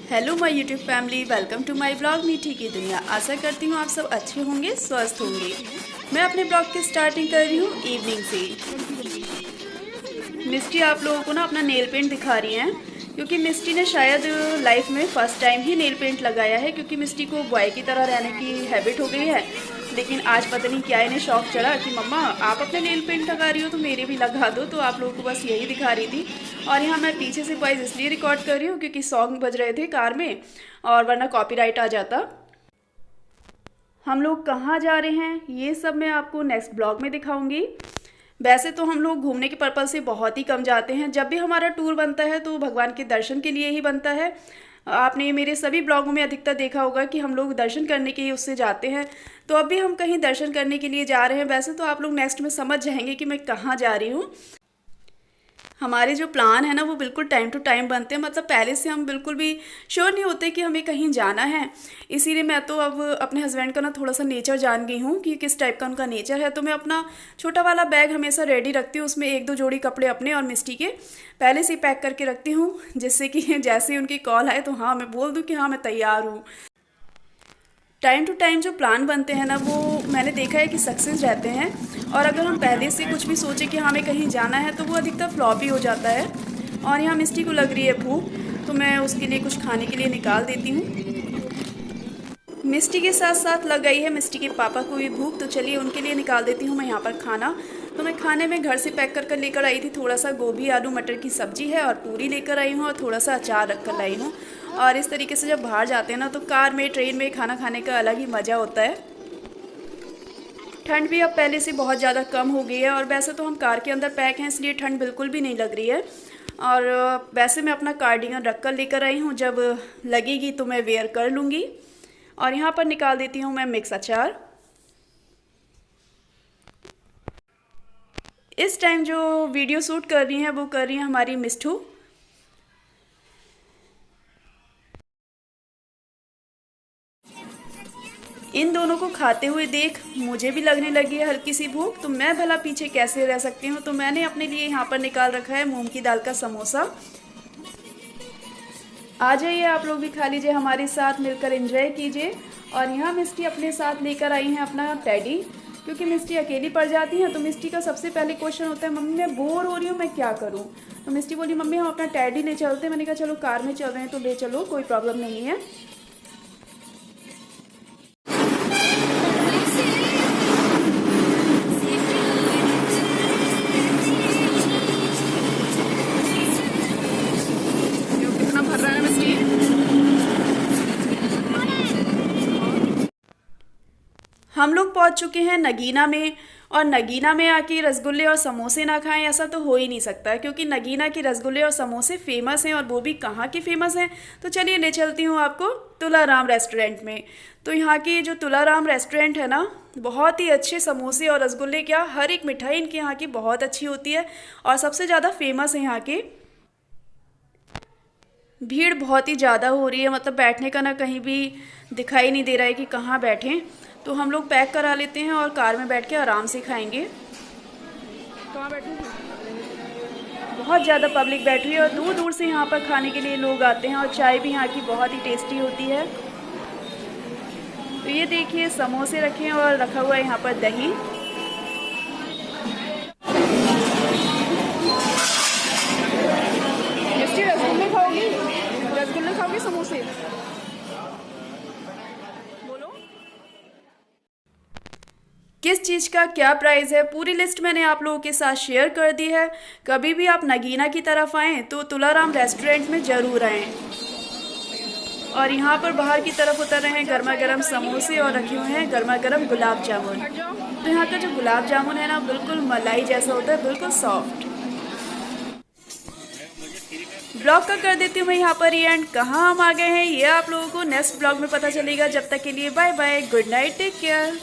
Hello my YouTube family, welcome to my blog मीठी की दुनिया। आशा करती हूँ आप सब अच्छे होंगे, स्वस्थ होंगे। मैं अपने ब्लॉग की स्टार्टिंग कर रही हूँ इवनिंग से। मिस्टी आप लोगों को ना अपना नेल पेंट दिखा रही हैं, क्योंकि मिस्टी ने शायद लाइफ में फ़र्स्ट टाइम ही नेल पेंट लगाया है, क्योंकि मिस्टी को बॉय की तरह रहने की हैबिट हो गई है। लेकिन आज पता नहीं क्या इन्हें शौक चढ़ा कि मम्मा आप अपने नेल पेंट लगा रही हो तो मेरे भी लगा दो। तो आप लोगों को बस यही दिखा रही थी। और यहाँ मैं पीछे से वॉइस इसलिए रिकॉर्ड कर रही हूँ क्योंकि सॉन्ग बज रहे थे कार में, और वरना कॉपीराइट आ जाता। हम लोग कहाँ जा रहे हैं ये सब मैं आपको नेक्स्ट ब्लॉग में दिखाऊंगी। वैसे तो हम लोग घूमने के पर्पज़ से बहुत ही कम जाते हैं। जब भी हमारा टूर बनता है तो भगवान के दर्शन के लिए ही बनता है। आपने मेरे सभी ब्लॉगों में अधिकतर देखा होगा कि हम लोग दर्शन करने के लिए उससे जाते हैं। तो अब भी हम कहीं दर्शन करने के लिए जा रहे हैं। वैसे तो आप लोग नेक्स्ट में समझ जाएंगे कि मैं कहाँ जा रही हूँ। हमारे जो प्लान है ना वो बिल्कुल टाइम टू टाइम बनते हैं, मतलब पहले से हम बिल्कुल भी श्योर नहीं होते कि हमें कहीं जाना है। इसीलिए मैं तो अब अपने हस्बैंड का ना थोड़ा सा नेचर जान गई हूँ कि किस टाइप का उनका नेचर है। तो मैं अपना छोटा वाला बैग हमेशा रेडी रखती हूँ, उसमें एक दो जोड़ी कपड़े अपने और मिस्टी के पहले से ही पैक करके रखती हूँ, जिससे कि जैसे ही उनकी कॉल आए तो हाँ मैं बोल दूँ कि हाँ मैं तैयार हूँ। टाइम टू टाइम जो प्लान बनते हैं ना वो मैंने देखा है कि सक्सेस रहते हैं। और अगर हम पहले से कुछ भी सोचें कि हमें कहीं जाना है तो वो अधिकतर फ्लॉप ही हो जाता है। और यहाँ मिस्टी को लग रही है भूख, तो मैं उसके लिए कुछ खाने के लिए निकाल देती हूँ। मिस्टी के साथ साथ लग गई है मिस्टी के पापा को भी भूख, तो चलिए उनके लिए निकाल देती हूँ मैं यहाँ पर खाना। तो मैं खाने में घर से पैक कर कर लेकर आई थी, थोड़ा सा गोभी आलू मटर की सब्जी है और पूरी लेकर आई हूँ और थोड़ा सा अचार रख कर लाई हूँ। और इस तरीके से जब बाहर जाते हैं ना तो कार में ट्रेन में खाना खाने का अलग ही मज़ा होता है। ठंड भी अब पहले से बहुत ज़्यादा कम हो गई है, और वैसे तो हम कार के अंदर पैक हैं इसलिए ठंड बिल्कुल भी नहीं लग रही है। और वैसे मैं अपना कार्डिगन रख कर लेकर आई हूँ, जब लगेगी तो मैं वेयर कर लूँगी। और यहाँ पर निकाल देती हूँ मैं मिक्स अचार। इस टाइम जो वीडियो शूट कर रही हैं वो कर रही हैं हमारी मिष्ठू। इन दोनों को खाते हुए देख मुझे भी लगने लगी है हल्की सी भूख, तो मैं भला पीछे कैसे रह सकती हूँ। तो मैंने अपने लिए यहाँ पर निकाल रखा है मूंग की दाल का समोसा। आ जाइए आप लोग भी खा लीजिए, हमारे साथ मिलकर एंजॉय कीजिए। और यहाँ मिस्टी अपने साथ लेकर आई हैं अपना टेडी, क्योंकि मिस्टी अकेली पड़ जाती हैं। तो मिस्टी का सबसे पहले क्वेश्चन होता है मम्मी मैं बोर हो रही हूँ, मैं क्या करूँ। तो मिस्टी बोली मम्मी हम अपना टेडी ले चलते हैं। मैंने कहा चलो कार में चल रहे हैं तो ले चलो, कोई प्रॉब्लम नहीं है। कितना भर रहा है मिस्टी। हम लोग पहुंच चुके हैं नगीना में। और नगीना में आके रसगुल्ले और समोसे ना खाएं ऐसा तो हो ही नहीं सकता, क्योंकि नगीना के रसगुल्ले और समोसे फेमस हैं। और वो भी कहाँ के फेमस हैं, तो चलिए ले चलती हूँ आपको तुलाराम रेस्टोरेंट में। तो यहाँ की जो तुलाराम रेस्टोरेंट है ना, बहुत ही अच्छे समोसे और रसगुल्ले, क्या हर एक मिठाई इनकी यहाँ की बहुत अच्छी होती है और सबसे ज़्यादा फेमस है यहाँ के। भीड़ बहुत ही ज़्यादा हो रही है, मतलब बैठने का ना कहीं भी दिखाई नहीं दे रहा है कि कहाँ बैठें। तो हम लोग पैक करा लेते हैं और कार में बैठ के आराम से खाएंगे। कहाँ बैठेंगे? बहुत ज़्यादा पब्लिक बैठ रही है और दूर दूर से यहाँ पर खाने के लिए लोग आते हैं। और चाय भी यहाँ की बहुत ही टेस्टी होती है। तो ये देखिए समोसे रखे हैं और रखा हुआ है यहाँ पर दही। रसगुल्ले खाओगी? रसगुल्ले खाओगे समोसे? बोलो किस चीज़ का क्या प्राइस है, पूरी लिस्ट मैंने आप लोगों के साथ शेयर कर दी है। कभी भी आप नगीना की तरफ आएँ तो तुलाराम रेस्टोरेंट में ज़रूर आएँ। और यहाँ पर बाहर की तरफ उतर रहे हैं गर्मा गर्म समोसे और रखे हुए हैं गर्मा गर्म गुलाब जामुन। तो यहाँ का जो गुलाब जामुन है ना बिल्कुल मलाई जैसा होता है, बिल्कुल सॉफ्ट। ब्लॉग का कर देती हूँ मैं यहाँ पर ही एंड। कहाँ हम आ गए हैं ये आप लोगों को नेक्स्ट ब्लॉग में पता चलेगा। जब तक के लिए bye bye, good night, take care.